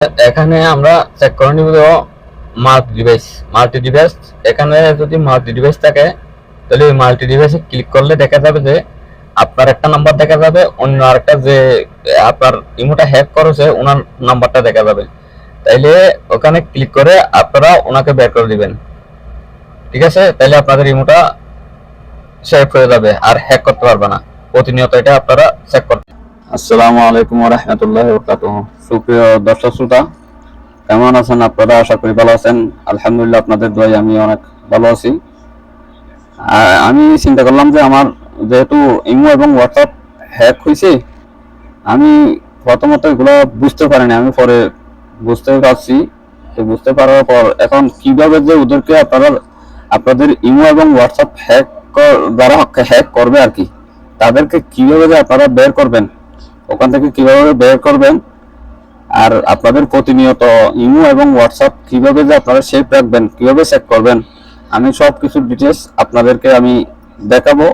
এখানে আমরা চেক করে নিব মাল্টি ডিভাইস। এখানে যদি মাল্টি ডিভাইস থাকে তাহলে ওই মাল্টি ডিভাইসে ক্লিক করলে দেখা যাবে যে আপনার একটা নাম্বার দেখা যাবে, অন্য আরেকটা যে আপনার ইমোটা হ্যাক করেছে ওনার নাম্বারটা দেখা যাবে। তাইলে ওখানে ক্লিক করে আপনারা ওনাকে বের করে দিবেন, ঠিক আছে? তাইলে আপনাদের ইমোটা সেভ হয়ে যাবে আর হ্যাক করতে পারবে না। প্রতিনিয়ত এটা আপনারা চেক করবেন। আসসালামু আলাইকুম ওয়া রাহমাতুল্লাহি ওয়া বারাকাতুহু। সুপ্রিয় দর্শক শ্রোতা, কেমন আছেন আপনারা? আশা করি ভালো আছেন। আলহামদুলিল্লাহ, আপনাদের দোয়ায় আমি অনেক ভালো আছি। আমি চিন্তা করলাম যে আমার যেহেতু ইমো এবং হোয়াটসঅ্যাপ হ্যাক হয়েছে, আমি প্রথমত এগুলো বুঝতে পারিনি, আমি পরে বুঝতে পারছি। তো বুঝতে পারার পর এখন কিভাবে যে ওদেরকে আপনাদের ইমো এবং হোয়াটসঅ্যাপ যারা হ্যাক করবে আর কি, তাদেরকে কিভাবে যে আপনারা বের করবেন, ওখান থেকে কিভাবে বের করবেন, আর আপনাদের প্রতিনিয়ত ইমো এবং হোয়াটসঅ্যাপ কিভাবে যে আপনারা সেভ রাখবেন, কিভাবে চেক করবেন, আমি সব কিছু ডিটেলস আপনাদেরকে আমি দেখাবো।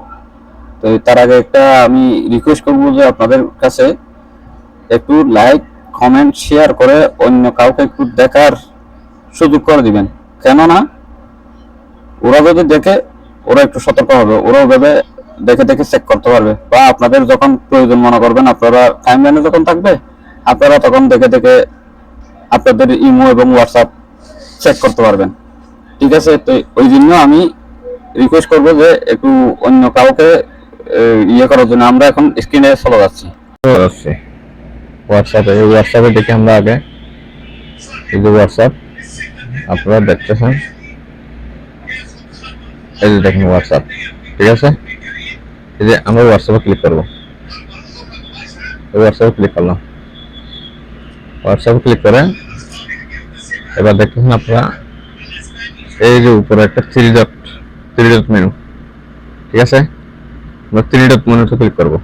তো তার আগে একটা আমি রিকোয়েস্ট করবো যে আপনাদের কাছে একটু লাইক, কমেন্ট, শেয়ার করে অন্য কাউকে একটু দেখার সুযোগ করে দিবেন। কেননা ওরা যদি দেখে, ওরা একটু সতর্ক হবে, ওরাও ভেবে দেখে দেখে চেক করতে পারবে। বা আপনাদের যখন প্রয়োজন মনে করবেন, আপনারা টাইমলাইনে যখন থাকবে, আপনারা তখন দেখে দেখে আপনাদের ইমো এবং হোয়াটসঅ্যাপ চেক করতে পারবেন। ঠিক আছে? তো ওই জন্য আমি রিকোয়েস্ট করবো যে একটু অন্য কাউকে ইয়ে করার জন্য। আমরা এখন স্ক্রিনে চলে যাচ্ছি। হোয়াটসঅ্যাপে দেখি আমরা আগে। এই যে হোয়াটসঅ্যাপ আপনারা দেখতেছেন, এই যে দেখেন হোয়াটসঅ্যাপ, ঠিক আছে? এই যে আমরা হোয়াটসঅ্যাপে ক্লিক করবো, হোয়াটসঅ্যাপে ক্লিক করলাম। হোয়াটসঅ্যাপে ক্লিক করে এবার দেখতেছেন আপনারা এই যে উপরে একটা থ্রি ডট মেনু, ঠিক আছে? আমরা থ্রি ডট মেনুতে ক্লিক করবো।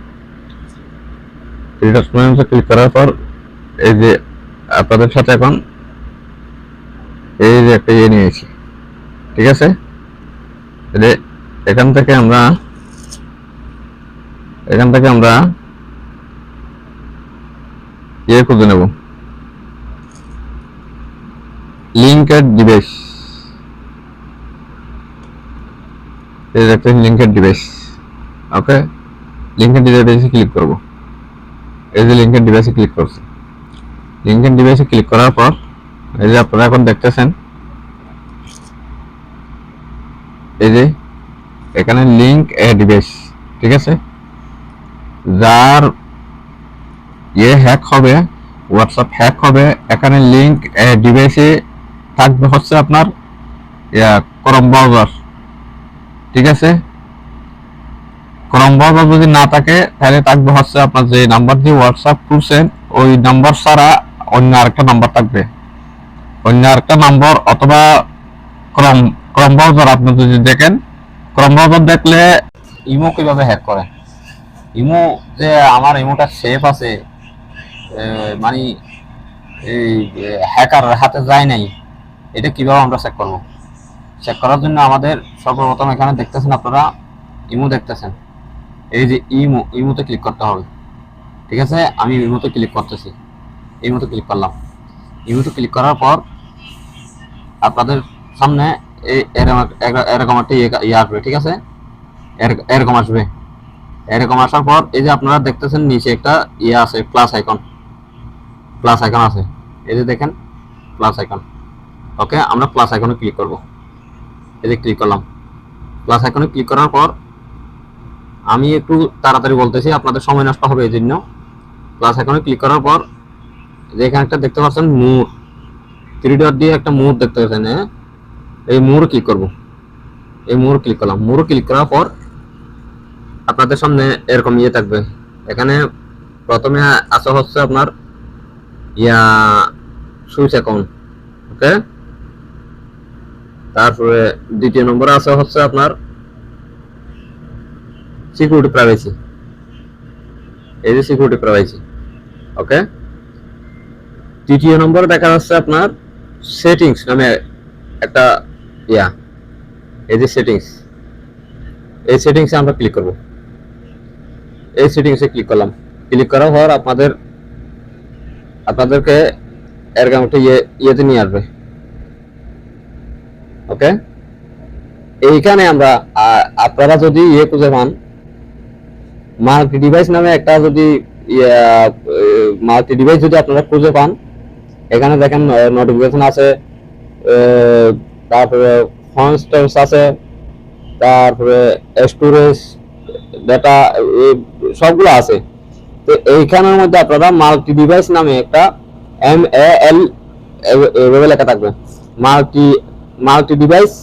থ্রি ডট মেনুতে ক্লিক করার পর এই যে আপনাদের সাথে এখন এই যে একটা ইয়ে নিয়েছি, ঠিক আছে? এখান থেকে আমরা ইয়ে খুঁজে নেব, লিঙ্কেড ডিভাইস। এই যে একটা লিঙ্কেড ডিভাইস, ওকে? লিঙ্কেড ডিভাইসে ক্লিক করব। এই যে লিঙ্কেড ডিভাইসে ক্লিক করছি। লিঙ্কেড ডিভাইসে ক্লিক করার পর এই যে আপনারা এখন দেখতেছেন এই যে এখানে লিঙ্ক এ ডিভাইস, ঠিক আছে? যার ইয়ে হ্যাক হবে, হোয়াটসঅ্যাপ হ্যাক হবে, এখানে লিঙ্ক এ ডিভাইসে থাকবে হচ্ছে আপনার ক্রোম ব্রাউজার, ঠিক আছে? ক্রোম ব্রাউজার যদি না থাকে তাহলে থাকবে হচ্ছে আপনার যে নাম্বার দিয়ে হোয়াটসঅ্যাপ খুলছেন ওই নাম্বার ছাড়া অন্য আরেকটা নাম্বার থাকবে, অন্য আরেকটা নাম্বার, অথবা ক্রোম ব্রাউজার। আপনি যদি দেখেন ক্রোম ব্রাউজার দেখলে ইমো কিভাবে হ্যাক করে, ইমো যে আমার ইমোটা সেফ আছে, মানে এই হ্যাকার হাতে যায় নাই, এটা কিভাবে আমরা চেক করব? চেক করার জন্য আমাদের সর্বপ্রথম এখানে দেখতেছেন আপনারা ইমো দেখতেছেন, এই যে ইমোতে ক্লিক করতে হবে, ঠিক আছে? আমি ইমোতে ক্লিক করতেছি, ইমোতে ক্লিক করলাম। ইমোতে ক্লিক করার পর আপনাদের সামনে এরকম একটা ইয়ে আসবে, ঠিক আছে? এরকম আসবে। এরকম আসার পর এই যে আপনারা দেখতেছেন নিচে একটা ইয়ে আছে, প্লাস আইকন আছে, এই যে দেখেন প্লাস আইকন। ওকে, আমরা প্লাস আইকনে ক্লিক করব। এই যে ক্লিক করলাম। প্লাস আইকনে ক্লিক করার পর আমি একটু তাড়াতাড়ি বলতেছি, আপনাদের সময় নষ্ট হবে এই জন্য। প্লাস আইকনে ক্লিক করার পর যে এখানে একটা দেখতে পাচ্ছেন মোর, থ্রি ডট দিয়ে একটা মোর দেখতে পাচ্ছেন, এই মোর ক্লিক করব। এই মোর ক্লিক করলাম। মোর ক্লিক করার পর আপনাদের সামনে এরকম ইয়ে থাকবে। এখানে প্রথমে আছে হচ্ছে আপনার সুইচ অ্যাকাউন্ট, ওকে? তারপরে দ্বিতীয় নম্বরে আছে হচ্ছে আপনার সিকিউরিটি প্রাইভেসি, এই যে সিকিউরিটি প্রাইভেসি, ওকে? তৃতীয় নম্বরে দেখা যাচ্ছে আপনার সেটিংস নামে একটা এই যে সেটিংস, এই সেটিংসে আমরা ক্লিক করব। এই সেটিংসে ক্লিক করলাম। ক্লিক করার পর আপনাদেরকে এরকম একটা ইয়েতে নিয়ে আসবে। ওকে, এইখানে আমরা আপনারা যদি খুঁজে পান, মাল্টি ডিভাইস নামে একটা যদি মাল্টি ডিভাইস যদি আপনারা খুঁজে পান, এখানে দেখেন নোটিফিকেশন আছে, তারপরে ফোন স্টোরেজ আছে, তারপরে স্টোরেজ ডাটা সবগুলো আছে। তো এইখানের মধ্যে আপনারা মাল্টি ডিভাইস নামে একটা MAL এভাবে লেখা থাকবে, মাল্টি ডিভাইস